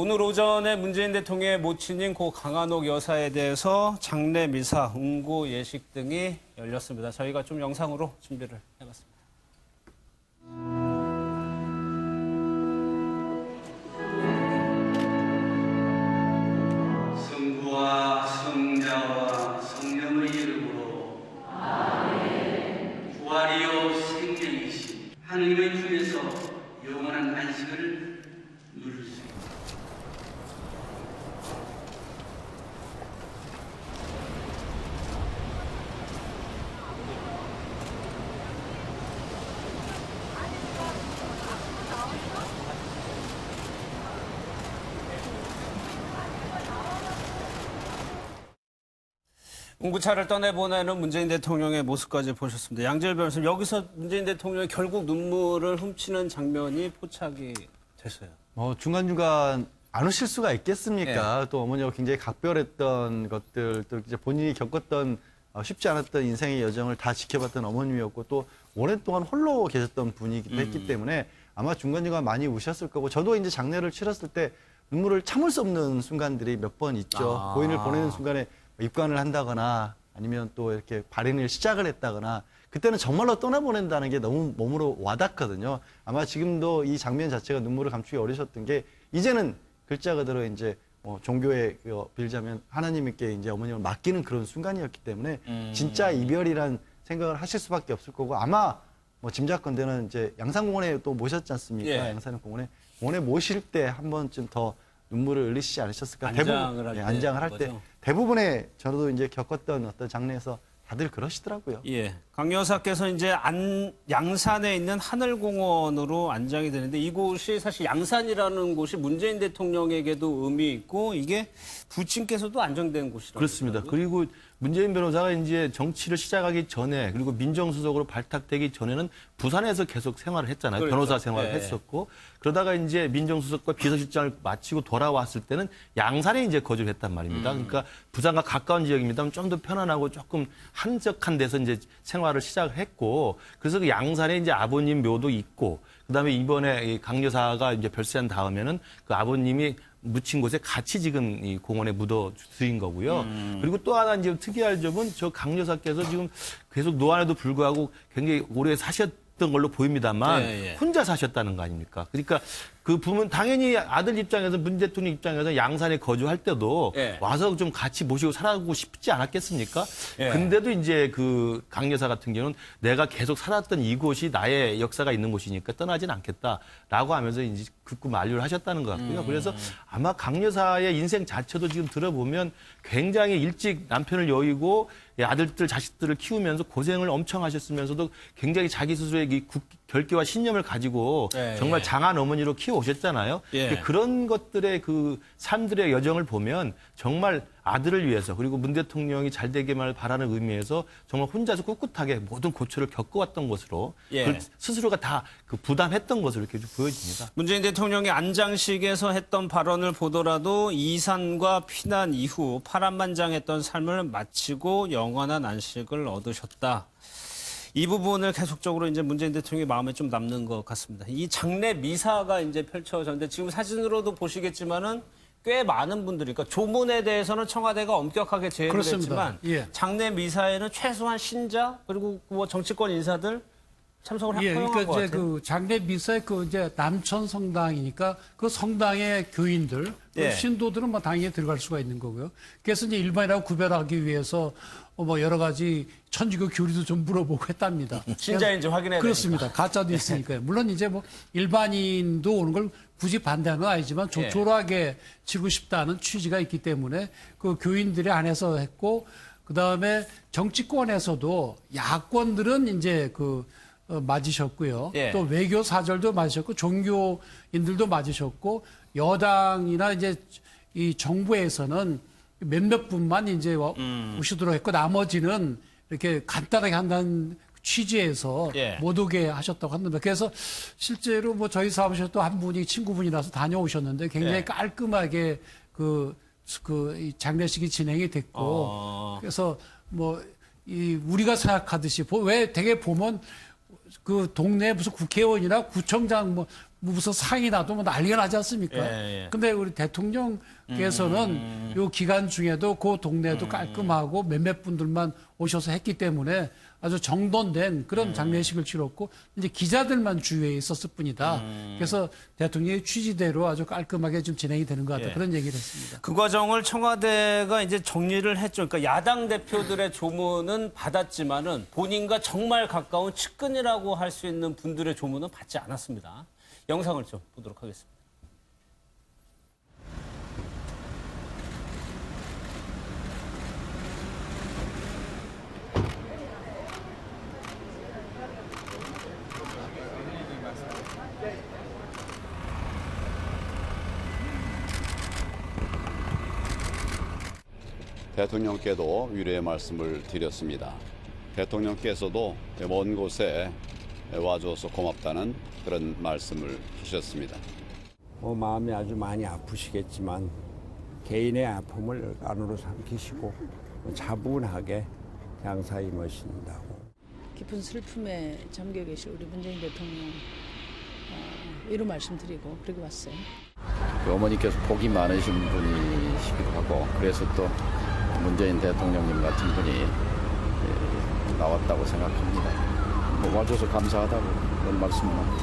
오늘 오전에 문재인 대통령의 모친인 고 강한옥 여사에 대해서 장례, 미사, 운구, 예식 등이 열렸습니다. 저희가 좀 영상으로 준비를 해봤습니다. 성부와 성자와 성령의 이름으로 아멘. 부활이요 생명이신 하느님의 품에서 영원한 안식을 누릴 수 있습니다. 운구차를 떠내보내는 문재인 대통령의 모습까지 보셨습니다. 양재열 변호사님, 여기서 문재인 대통령이 결국 눈물을 훔치는 장면이 포착이 됐어요. 중간중간 안 오실 수가 있겠습니까? 예. 또 어머니가 굉장히 각별했던 것들, 또 이제 본인이 겪었던 쉽지 않았던 인생의 여정을 다 지켜봤던 어머님이었고 또 오랫동안 홀로 계셨던 분이기도 했기 때문에 아마 중간중간 많이 우셨을 거고 저도 이제 장례를 치렀을 때 눈물을 참을 수 없는 순간들이 몇 번 있죠. 고인을 보내는 순간에 입관을 한다거나 아니면 또 이렇게 발인을 시작을 했다거나 그때는 정말로 떠나보낸다는 게 너무 몸으로 와닿거든요. 아마 지금도 이 장면 자체가 눈물을 감추기 어려우셨던 게 이제는 글자 그대로 이제 종교에 빌자면 하나님께 이제 어머님을 맡기는 그런 순간이었기 때문에 진짜 이별이란 생각을 하실 수밖에 없을 거고 아마 짐작컨대는 이제 양산공원에 또 모셨지 않습니까? 예. 양산공원에 모실 때 한 번쯤 더 눈물을 흘리시지 않으셨을까? 안장을 할 때 대부분의 저도 이제 겪었던 어떤 장례에서 다들 그러시더라고요. 예. 강 여사께서 이제 양산에 있는 하늘공원으로 안장이 되는데 이곳이 사실 양산이라는 곳이 문재인 대통령에게도 의미 있고 이게 부친께서도 안정된 곳이라고. 그렇습니다. 그리고 문재인 변호사가 이제 정치를 시작하기 전에 그리고 민정수석으로 발탁되기 전에는 부산에서 계속 생활을 했잖아요. 그렇죠. 변호사 생활을 네. 했었고 그러다가 이제 민정수석과 비서실장을 마치고 돌아왔을 때는 양산에 이제 거주를 했단 말입니다. 그러니까 부산과 가까운 지역입니다. 좀 더 편안하고 조금 한적한 데서 이제 생활을 시작을 했고 그래서 그 양산에 이제 아버님 묘도 있고 그다음에 이번에 이 강 여사가 이제 별세한 다음에는 그 아버님이 묻힌 곳에 같이 지금 이 공원에 묻어 드린 거고요. 그리고 또 하나 이제 특이할 점은 저 강 여사께서 지금 계속 노안에도 불구하고 굉장히 오래 사셨던 걸로 보입니다만 예, 예. 혼자 사셨다는 거 아닙니까? 그러니까 그 부분 당연히 아들 입장에서 문 대통령 입장에서 양산에 거주할 때도 예. 와서 좀 같이 모시고 살아가고 싶지 않았겠습니까? 예. 근데도 이제 그 강 여사 같은 경우는 내가 계속 살았던 이곳이 나의 역사가 있는 곳이니까 떠나진 않겠다라고 하면서 이제 극구 만류를 하셨다는 것 같고요. 그래서 아마 강 여사의 인생 자체도 지금 들어보면 굉장히 일찍 남편을 여의고 아들들 자식들을 키우면서 고생을 엄청 하셨으면서도 굉장히 자기 스스로의 이 결기와 신념을 가지고 예, 정말 예. 장한 어머니로 키워오셨잖아요. 예. 그런 것들의 그 삶들의 여정을 보면 정말 아들을 위해서 그리고 문 대통령이 잘 되기만을 바라는 의미에서 정말 혼자서 꿋꿋하게 모든 고초를 겪어왔던 것으로 예. 그 스스로가 다 그 부담했던 것으로 이렇게 좀 보여집니다. 문재인 대통령이 안장식에서 했던 발언을 보더라도 이산과 피난 이후 파란만장했던 삶을 마치고 영원한 안식을 얻으셨다. 이 부분을 계속적으로 이제 문재인 대통령의 마음에 좀 남는 것 같습니다. 이 장례 미사가 이제 펼쳐졌는데 지금 사진으로도 보시겠지만은 꽤 많은 분들이, 그러니까 조문에 대해서는 청와대가 엄격하게 제의를 그렇습니다. 했지만 예. 장례 미사에는 최소한 신자 그리고 뭐 정치권 인사들 참석을 예, 허용한 그러니까 것 이제 같아요. 그 장례 미사의 그 이제 남천 성당이니까 그 성당의 교인들, 그 예. 신도들은 뭐 당연히 들어갈 수가 있는 거고요. 그래서 이제 일반이라고 구별하기 위해서 뭐 여러 가지 천주교 교리도 좀 물어보고 했답니다. 신자인지 확인해야 그렇습니다. 가짜도 있으니까요. 물론 이제 뭐 일반인도 오는 걸 굳이 반대하는 건 아니지만 예. 조촐하게 치르고 싶다는 취지가 있기 때문에 그 교인들이 안에서 했고 그 다음에 정치권에서도 야권들은 이제 맞으셨고요. 예. 또 외교 사절도 맞으셨고 종교인들도 맞으셨고 여당이나 이제 이 정부에서는 몇몇 분만 이제 오시도록 했고 나머지는 이렇게 간단하게 한다는 취지에서 예. 못 오게 하셨다고 합니다. 그래서 실제로 뭐 저희 사무실에 또 한 분이 친구분이라서 다녀오셨는데 굉장히 예. 깔끔하게 이 장례식이 진행이 됐고 그래서 뭐 이 우리가 생각하듯이 왜 되게 보면 그 동네 무슨 국회의원이나 구청장 뭐 무슨 상이 나도 뭐 난리가 나지 않습니까? 예. 근데 우리 대통령께서는 요 기간 중에도 그 동네도 깔끔하고 몇몇 분들만 오셔서 했기 때문에 아주 정돈된 그런 장례식을 치렀고 이제 기자들만 주위에 있었을 뿐이다. 그래서 대통령의 취지대로 아주 깔끔하게 좀 진행이 되는 것 같다. 예. 그런 얘기를 했습니다. 그 과정을 청와대가 이제 정리를 했죠. 그러니까 야당 대표들의 조문은 받았지만은 본인과 정말 가까운 측근이라고 할 수 있는 분들의 조문은 받지 않았습니다. 영상을 좀 보도록 하겠습니다. 대통령께도 위로의 말씀을 드렸습니다. 대통령께서도 먼 곳에 와줘서 고맙다는 그런 말씀을 하셨습니다. 마음이 아주 많이 아프시겠지만 개인의 아픔을 안으로 삼키시고 차분하게 양사히 모신다고. 깊은 슬픔에 잠겨 계실 우리 문재인 대통령 위로 말씀드리고 그러고 왔어요. 어머니께서 복이 많으신 분이시기도 하고 그래서 또 문재인 대통령님 같은 분이 나왔다고 생각합니다. 와줘서 감사하다고 그런 말씀만.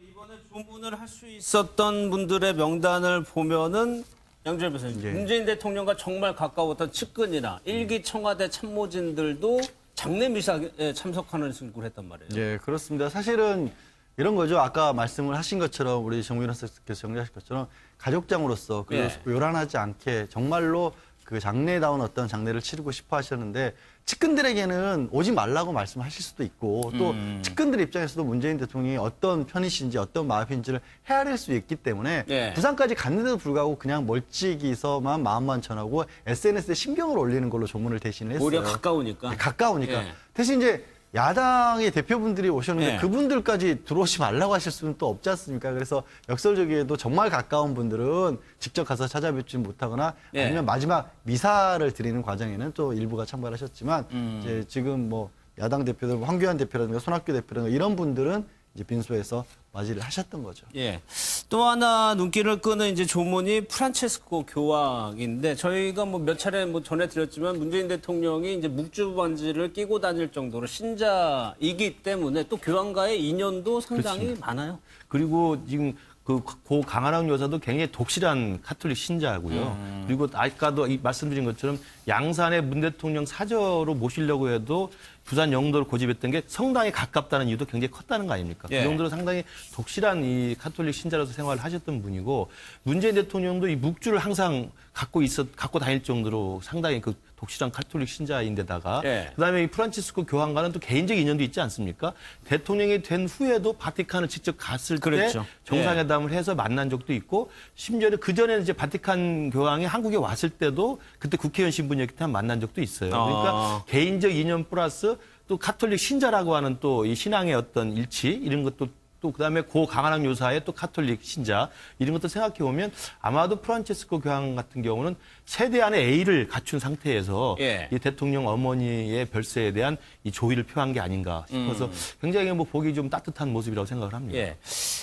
이번에 조문을 할 수 있었던 분들의 명단을 보면은 양주열 변호사님, 예. 문재인 대통령과 정말 가까웠던 측근이나 일기 청와대 참모진들도 장례 미사에 참석하는 승부를 했단 말이에요. 예, 그렇습니다. 사실은 이런 거죠. 아까 말씀을 하신 것처럼 우리 정민호 선생님께서 정리하신 것처럼 가족장으로서 그리고 예. 요란하지 않게 정말로 그 장례다운 어떤 장례를 치르고 싶어 하셨는데 측근들에게는 오지 말라고 말씀하실 수도 있고 또 측근들 입장에서도 문재인 대통령이 어떤 편이신지 어떤 마음인지를 헤아릴 수 있기 때문에 예. 부산까지 갔는데도 불구하고 그냥 멀찍이서만 마음만 전하고 SNS에 신경을 올리는 걸로 조문을 대신을 했어요. 오히려 가까우니까. 네, 가까우니까. 예. 대신 이제 야당의 대표분들이 오셨는데 예. 그분들까지 들어오지 말라고 하실 수는 또 없지 않습니까? 그래서 역설적이게도 정말 가까운 분들은 직접 가서 찾아뵙지 못하거나 예. 아니면 마지막 미사를 드리는 과정에는 또 일부가 참가하셨지만 이제 지금 뭐 야당 대표들 황교안 대표라든가 손학규 대표라든가 이런 분들은 이제 빈소에서 맞이를 하셨던 거죠. 예. 또 하나 눈길을 끄는 이제 조문이 프란체스코 교황인데 저희가 뭐 몇 차례 뭐 전해드렸지만 문재인 대통령이 이제 묵주 반지를 끼고 다닐 정도로 신자이기 때문에 또 교황과의 인연도 상당히 많아요. 그리고 지금 고 강한학 여사도 굉장히 독실한 카톨릭 신자고요. 그리고 아까도 말씀드린 것처럼 양산의 문 대통령 사저로 모시려고 해도 부산 영도를 고집했던 게 성당에 가깝다는 이유도 굉장히 컸다는 거 아닙니까? 예. 그 정도로 상당히 독실한 이 카톨릭 신자로서 생활을 하셨던 분이고 문재인 대통령도 이 묵주를 항상 갖고 다닐 정도로 상당히 그 독실한 카톨릭 신자인데다가 예. 그다음에 이 프란치스코 교황과는 또 개인적 인연도 있지 않습니까? 대통령이 된 후에도 바티칸을 직접 갔을 그랬죠. 때 정상회담을 해서 만난 적도 있고 심지어는 그 전에 이제 바티칸 교황이 한국에 왔을 때도 그때 국회의원 신분이었기 때문에 만난 적도 있어요. 그러니까 개인적 인연 플러스 또 카톨릭 신자라고 하는 또 이 신앙의 어떤 일치 이런 것도 또 그다음에 고 강한학 요사의 또 카톨릭 신자 이런 것도 생각해 보면 아마도 프란체스코 교황 같은 경우는 세대 안에 A를 갖춘 상태에서 예. 이 대통령 어머니의 별세에 대한 이 조의를 표한 게 아닌가 싶어서 굉장히 뭐 보기 좀 따뜻한 모습이라고 생각을 합니다. 예.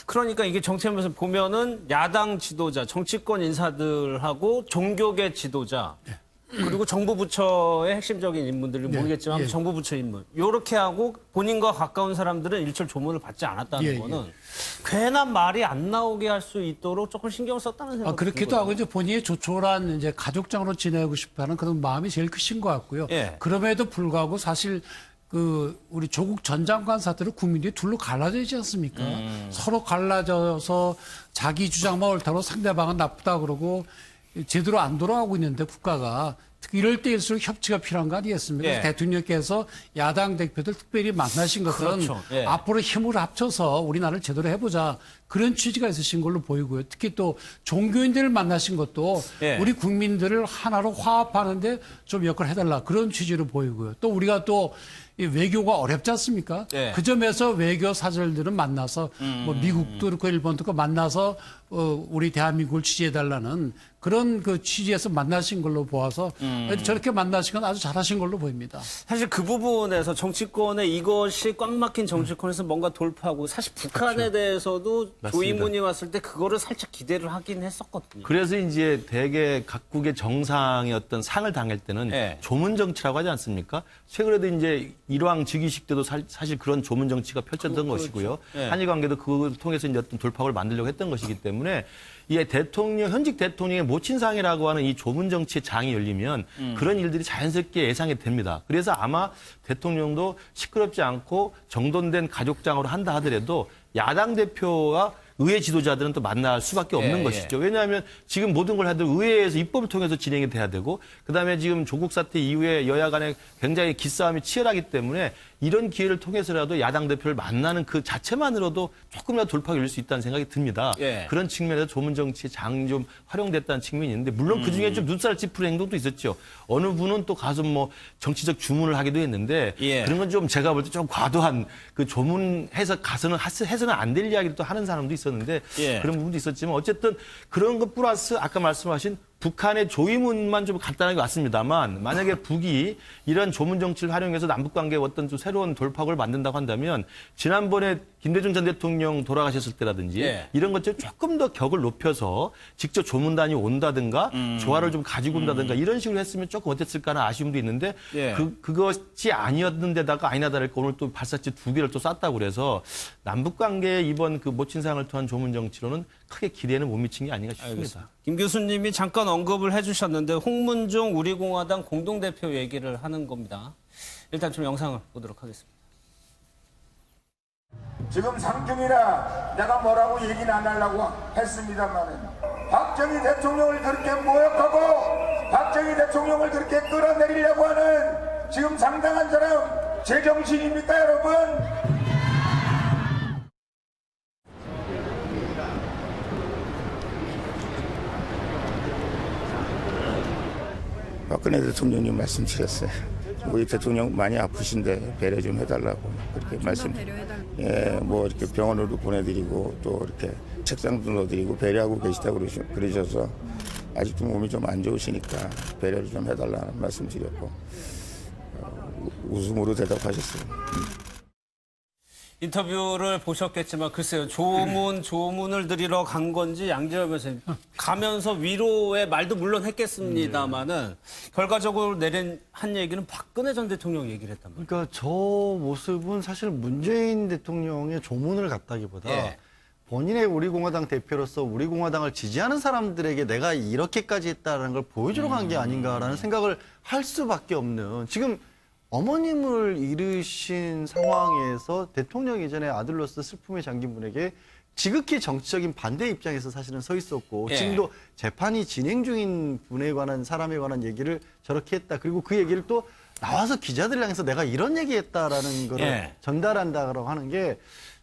그러니까 이게 정치하면서 보면은 야당 지도자, 정치권 인사들하고 종교계 지도자, 그리고 정부 부처의 핵심적인 인물들은 예, 모르겠지만 예. 정부 부처 인물 요렇게 하고 본인과 가까운 사람들은 일철 조문을 받지 않았다는 예, 거는 괜한 말이 안 나오게 할 수 있도록 조금 신경 썼다는 생각이 그렇기도 하고 이제 본인이 조촐한 이제 가족장으로 지내고 싶어하는 그런 마음이 제일 크신 것 같고요. 예. 그럼에도 불구하고 사실 그 우리 조국 전 장관 사태로 국민들이 둘로 갈라져 있지 않습니까? 서로 갈라져서 자기 주장만 옳다고 상대방은 나쁘다 그러고 제대로 안 돌아가고 있는데 국가가 특히 이럴 때일수록 협치가 필요한 거 아니겠습니까? 예. 대통령께서 야당 대표들 특별히 만나신 것은 그렇죠. 예. 앞으로 힘을 합쳐서 우리나라를 제대로 해보자 그런 취지가 있으신 걸로 보이고요. 특히 또 종교인들을 만나신 것도 예. 우리 국민들을 하나로 화합하는데 좀 역할을 해달라 그런 취지로 보이고요. 또 우리가 또 이 외교가 어렵지 않습니까? 예. 그 점에서 외교 사절들은 만나서 뭐 미국도 그렇고 일본도 그렇고 만나서 우리 대한민국을 취재해달라는 그런 그 취지에서 만나신 걸로 보아서 저렇게 만나신 건 아주 잘하신 걸로 보입니다. 사실 그 부분에서 정치권에 이것이 꽉 막힌 정치권에서 뭔가 돌파하고 사실 북한에 대해서도 맞습니다. 조의문이 왔을 때 그거를 살짝 기대를 하긴 했었거든요. 그래서 이제 대개 각국의 정상의 어떤 상을 당할 때는 네. 조문 정치라고 하지 않습니까? 최근에도 이제 일왕 즉위식 때도 사실 그런 조문 정치가 펼쳤던 것이고요. 네. 한일 관계도 그걸 통해서 이제 어떤 돌파구를 만들려고 했던 것이기 때문에 이 현직 대통령의 모친상이라고 하는 이 조문 정치의 장이 열리면 그런 일들이 자연스럽게 예상이 됩니다. 그래서 아마 대통령도 시끄럽지 않고 정돈된 가족장으로 한다 하더라도 야당 대표와 의회 지도자들은 또 만날 수밖에 없는 예, 것이죠. 왜냐하면 지금 모든 걸 하도 의회에서 입법을 통해서 진행이 돼야 되고 그다음에 지금 조국 사태 이후에 여야 간에 굉장히 기싸움이 치열하기 때문에 이런 기회를 통해서라도 야당 대표를 만나는 그 자체만으로도 조금이라도 돌파가 열릴 수 있다는 생각이 듭니다. 예. 그런 측면에서 조문 정치의 장이 좀 활용됐다는 측면이 있는데 물론 그중에 좀 눈살 찌푸린 행동도 있었죠. 어느 분은 또 가서 뭐 정치적 주문을 하기도 했는데 예. 그런 건 좀 제가 볼 때 좀 과도한 그 조문해서 가서는 해서는 안 될 이야기를 또 하는 사람도 있었는데 예. 그런 부분도 있었지만 어쨌든 그런 것 플러스 아까 말씀하신 북한의 조의문만 좀 간단하게 왔습니다만 만약에 북이 이런 조문 정치를 활용해서 남북 관계에 어떤 좀 새로운 돌파구를 만든다고 한다면 지난번에 김대중 전 대통령 돌아가셨을 때라든지 예. 이런 것들 조금 더 격을 높여서 직접 조문단이 온다든가 조화를 좀 가지고 온다든가 이런 식으로 했으면 조금 어땠을까 하는 아쉬움도 있는데 예. 그것이 아니었는데다가 아니나 다를까 오늘 또 발사체 2개를 또 쐈다고 그래서 남북 관계에 이번 그 모친상을 통한 조문 정치로는 크게 기대는 못 미친 게 아닌가 싶습니다. 알겠습니다. 김 교수님이 잠깐 언급을 해주셨는데 홍문종 우리공화당 공동대표 얘기를 하는 겁니다. 일단 좀 영상을 보도록 하겠습니다. 지금 상중이나 내가 뭐라고 얘기는 안 하려고 했습니다만은 박정희 대통령을 그렇게 모욕하고 박정희 대통령을 그렇게 끌어내리려고 하는 지금 상당한 사람 제정신입니까 여러분? 박근혜 대통령님 말씀 드렸어요. 우리 대통령 많이 아프신데 배려 좀 해달라고 그렇게 말씀. 예, 뭐 이렇게 병원으로 보내드리고 또 이렇게 책상도 넣어드리고 배려하고 계시다고 그러셔서 아직도 몸이 좀 안 좋으시니까 배려를 좀 해달라는 말씀 드렸고 웃음으로 대답하셨어요. 인터뷰를 보셨겠지만 글쎄요 조문을 드리러 간 건지 양재열 변호사님 가면서 위로의 말도 물론 했겠습니다만은 결과적으로 한 얘기는 박근혜 전 대통령 얘기를 했단 말이에요. 그러니까 저 모습은 사실 문재인 대통령의 조문을 갖다기보다 예. 본인의 우리공화당 대표로서 우리공화당을 지지하는 사람들에게 내가 이렇게까지 했다는 걸 보여주러 간 게 아닌가라는 생각을 할 수밖에 없는 지금 어머님을 잃으신 상황에서 대통령 이전에 아들로서 슬픔에 잠긴 분에게 지극히 정치적인 반대 입장에서 사실은 서 있었고 예. 지금도 재판이 진행 중인 분에 관한 사람에 관한 얘기를 저렇게 했다. 그리고 그 얘기를 또 나와서 기자들을 향해서 내가 이런 얘기했다라는 거를 예. 전달한다라고 하는 게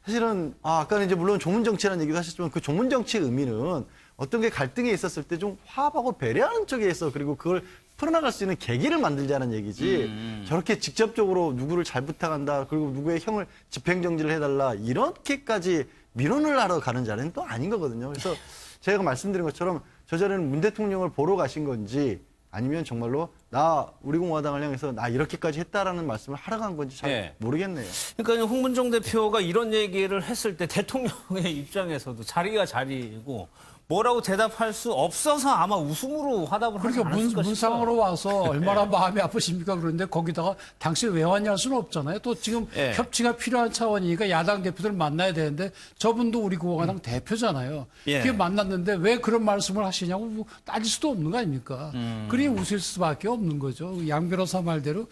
사실은 아까는 이제 물론 조문 정치라는 얘기도 하셨지만 그 조문 정치의 의미는 어떤 게 갈등이 있었을 때 좀 화합하고 배려하는 쪽에서 그리고 그걸 풀어나갈 수 있는 계기를 만들자는 얘기지 저렇게 직접적으로 누구를 잘 부탁한다 그리고 누구의 형을 집행정지를 해달라 이렇게까지 민원을 하러 가는 자리는 또 아닌 거거든요. 그래서 제가 말씀드린 것처럼 저 자리는 문 대통령을 보러 가신 건지 아니면 정말로 나 우리공화당을 향해서 나 이렇게까지 했다라는 말씀을 하러 간 건지 잘 예. 모르겠네요. 그러니까 홍문종 대표가 이런 얘기를 했을 때 대통령의 입장에서도 자리가 자리이고 뭐라고 대답할 수 없어서 아마 웃음으로 화답을 하지 그러니까 않았을까 싶어요. 문상으로 와서 얼마나 마음이 아프십니까? 그런데 거기다가 당신 왜 왔냐 할 수는 없잖아요. 또 지금 예. 협치가 필요한 차원이니까 야당 대표들 만나야 되는데 저분도 우리 공화당 대표잖아요. 예. 그게 만났는데 왜 그런 말씀을 하시냐고 뭐 따질 수도 없는 거 아닙니까? 그러니 웃을 수밖에 없는 거죠. 양 변호사 말대로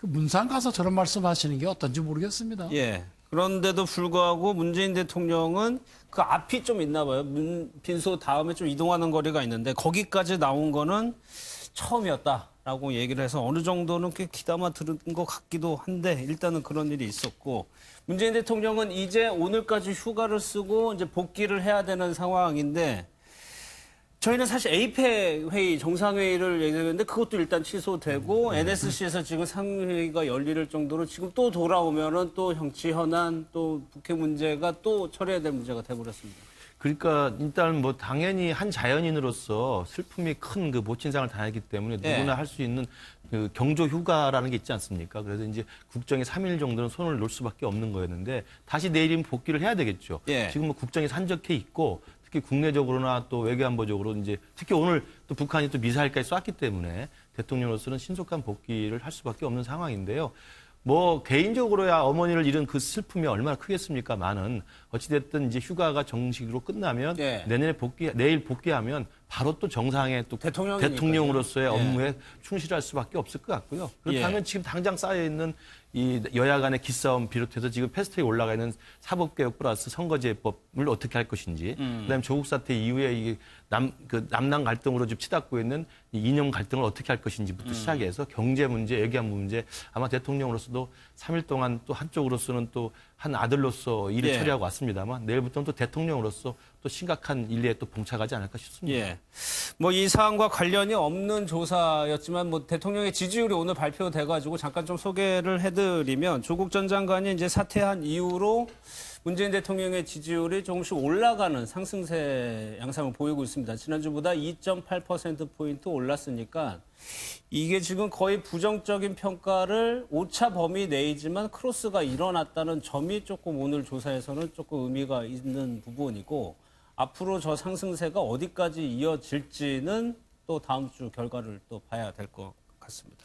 그 문상 가서 저런 말씀 하시는 게 어떤지 모르겠습니다. 예. 그런데도 불구하고 문재인 대통령은 그 앞이 좀 있나 봐요. 빈소 다음에 좀 이동하는 거리가 있는데 거기까지 나온 거는 처음이었다라고 얘기를 해서 어느 정도는 꽤 귀담아 들은 것 같기도 한데 일단은 그런 일이 있었고 문재인 대통령은 이제 오늘까지 휴가를 쓰고 이제 복귀를 해야 되는 상황인데 저희는 사실 APEC 회의, 정상회의를 얘기했는데 그것도 일단 취소되고 NSC에서 지금 상회의가 열릴 정도로 지금 또 돌아오면은 또 정치 현안, 또 북핵 문제가 또 처리해야 될 문제가 돼버렸습니다. 그러니까 일단 뭐 당연히 한 자연인으로서 슬픔이 큰 그 모친상을 당했기 때문에 예. 누구나 할 수 있는 그 경조 휴가라는 게 있지 않습니까? 그래서 이제 국정에 3일 정도는 손을 놓을 수밖에 없는 거였는데 다시 내일이면 복귀를 해야 되겠죠. 예. 지금 뭐 국정에 산적해 있고 특히 국내적으로나 또 외교안보적으로 이제 특히 오늘 또 북한이 또 미사일까지 쐈기 때문에 대통령으로서는 신속한 복귀를 할 수밖에 없는 상황인데요. 뭐 개인적으로야 어머니를 잃은 그 슬픔이 얼마나 크겠습니까만은 어찌됐든 이제 휴가가 정식으로 끝나면 예. 내일 복귀하면 바로 또 정상의 또 대통령이니까요. 대통령으로서의 예. 업무에 충실할 수밖에 없을 것 같고요. 그렇다면 예. 지금 당장 쌓여 있는 이 여야 간의 기싸움 비롯해서 지금 패스트에 올라가 있는 사법개혁 플러스 선거제법을 어떻게 할 것인지, 그다음에 조국 사태 이후에 이 남남 갈등으로 지금 치닫고 있는 이 이념 갈등을 어떻게 할 것인지부터 시작해서 경제 문제, 외교안보 문제 아마 대통령으로서도 3일 동안 또 한쪽으로서는 또 한 아들로서 일을 예. 처리하고 왔습니다만 내일부터는 또 대통령으로서 또 심각한 일에 또 봉착하지 않을까 싶습니다. 예. 뭐 이 사안과 관련이 없는 조사였지만 뭐 대통령의 지지율이 오늘 발표돼가지고 잠깐 좀 소개를 해드리면 조국 전 장관이 이제 사퇴한 이후로 문재인 대통령의 지지율이 조금씩 올라가는 상승세 양상을 보이고 있습니다. 지난주보다 2.8%포인트 올랐으니까 이게 지금 거의 부정적인 평가를 오차 범위 내이지만 크로스가 일어났다는 점이 조금 오늘 조사에서는 조금 의미가 있는 부분이고 앞으로 저 상승세가 어디까지 이어질지는 또 다음 주 결과를 또 봐야 될 것 같습니다.